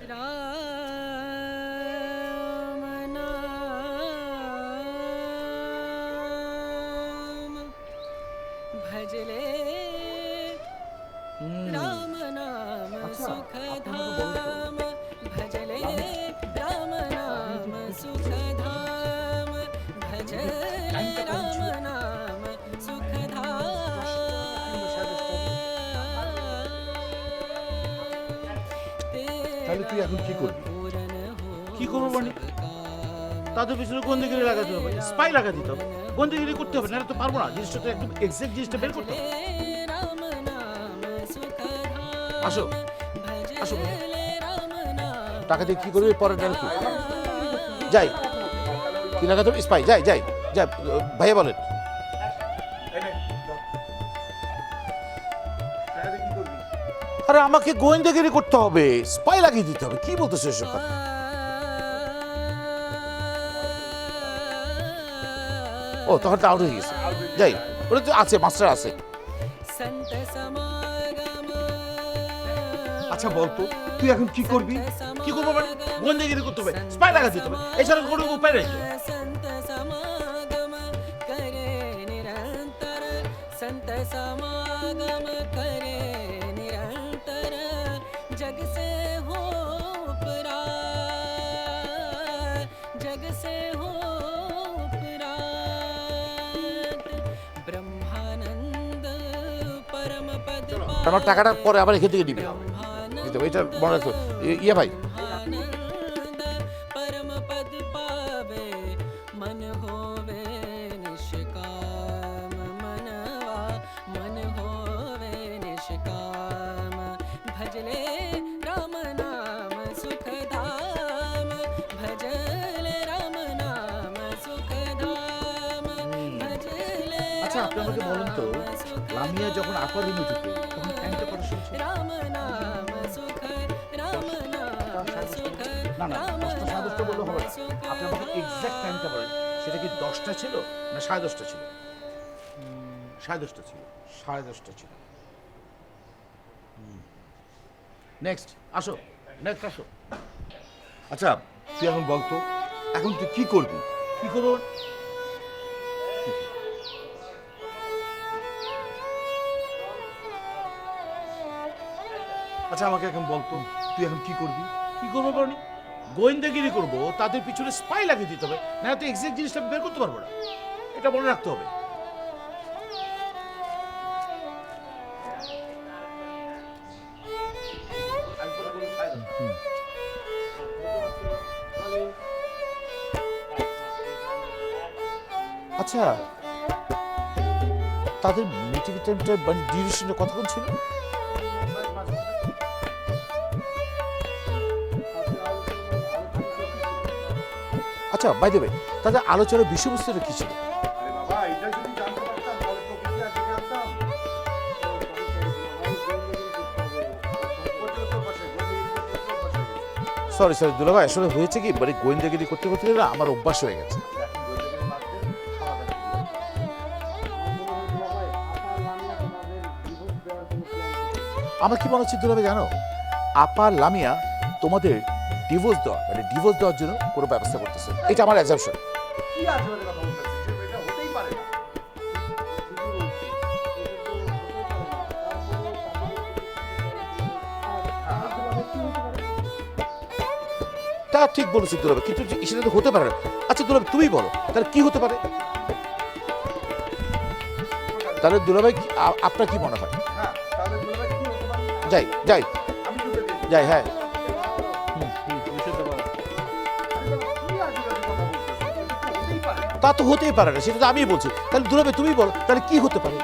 राम नाम भजले राम नाम सुखधाम भजले राम नाम सुखधाम भजले राम नाम তাহলে তুই এখন কি করবি? কি করবো মানে তাদের পিছনে গন্দিগিরি লাগাতে হবে, স্পাই লাগাতে দিতে হবে, গন্দিগিরি করতে হবে, না তো পারবো না। জিনিসটা তো একদম এক্সাক্ট জিনিসটা বের করতে হবে। আসো আসো, টাকা দিয়ে কি করবি? পরের ডাল কি? যাই, কি লাগাতে হবে? স্পাই। যাই যাই যাই, ভাইয়া বলেন। আরে আমাকে গোয়েন্দাগিরি করতে হবে, স্পাই লাগিয়ে দিতে হবে। কি বলতেছো এসব কথা? ও তখন আউট হয়ে গেছে। যাই, ওটা তো আছে, মাস্টার আছে। আচ্ছা বলতো তুই এখন কি করবি? কি করবো মানে গন্দিগিরি করতে হবে, স্পাই লাগাতে দিতে হবে, এছাড়া কোনো উপায় নেই। संत समागम करे निरंतर संत समागम करे निरंतर जग से हो उपरात जग से हो उपरात ब्रह्मानंद परम पद আমার টাকাটা পরে আবার এখান থেকে নিবি। দিতে হবে, এটা মনে রাখো। ইয়ে ভাই, आनंद परम पद पावे मन होवे निष्काम मनवा मन होवे निष्काम भजले राम नाम सुख धाम भजले राम नाम सुख धाम भजले আচ্ছা আপনি আমাকে বলেন তো, লামিয়া যখন আপার রুমে ঢুকে তখন টাইমটা কত শুনছে? राम नाम सुख राम नाम सुख না না, 10টা 10:30 বললে হবে না। আপনি আমাকে এক্সাক্ট টাইমটা বলেন, সেটা কি 10টা ছিল না 10:30 ছিল? 10:30 ছিল। 10:30 ছিল। নেক্সট আসো, নেক্সট আসো। আচ্ছা তুই এখন বলতো এখন তুই কি করবি? কি করবো? আচ্ছা আমাকে এখন বলতো তুই এখন কি করবি? কি করবো বলনি গোয়েন্দাগিরি করবো, তাদের পিছনে স্পাই লাগিয়ে দিতে হবে, না তো এক্সাক্ট জিনিসটা বের করতে পারবো না। এটা মনে রাখতে হবে। আচ্ছা তাদের মিটিং টাইমটা মানে ডিউরেশনের কতক্ষণ ছিল? আচ্ছা বাই দ্য ওয়ে, তাদের আলোচনার বিষয়বস্তুটা কি ছিল? সরি সরি দুলাভাই, আসলে হয়েছে কি মানে গোয়েন্দাগিরি করতে করতে না আমার অভ্যাস হয়ে গেছে। আমার কি মনে হচ্ছে দুলাভাই জানো, আপা লামিয়া তোমাদের ডিভোর্স দেওয়া মানে ডিভোর্স দেওয়ার জন্য কোনো ব্যবস্থা করতেছে, এটা আমার অ্যাজাম্পশন। তা ঠিক বলেছো দুলাভাই, কিন্তু সেটা তো হতে পারে না। আচ্ছা দুলাভাই তুমি বলো তাহলে কি হতে পারে? তাহলে দুলাভাই আপনার কি মনে হয়? যাই যাই যাই, হ্যাঁ তা তো হতেই পারে না, সেটা তো আমি বলছি। তাহলে দুলাভাই তুমি বলো তাহলে কি হতে পারে?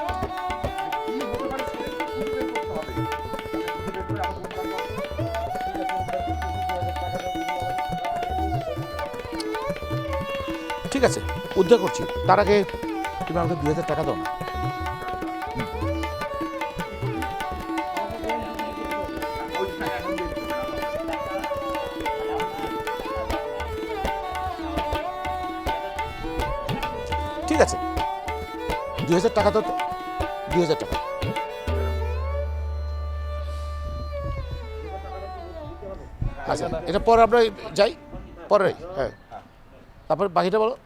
ঠিক আছে উদ্ধার করছি, তার আগে তুমি আমাকে 2000 টাকা দাও না। ঠিক আছে 2000 টাকা দাও তো, 2000 টাকা। আচ্ছা এটা পরে আমরা যাই পরে হ্যাঁ তারপর বাকিটা বলো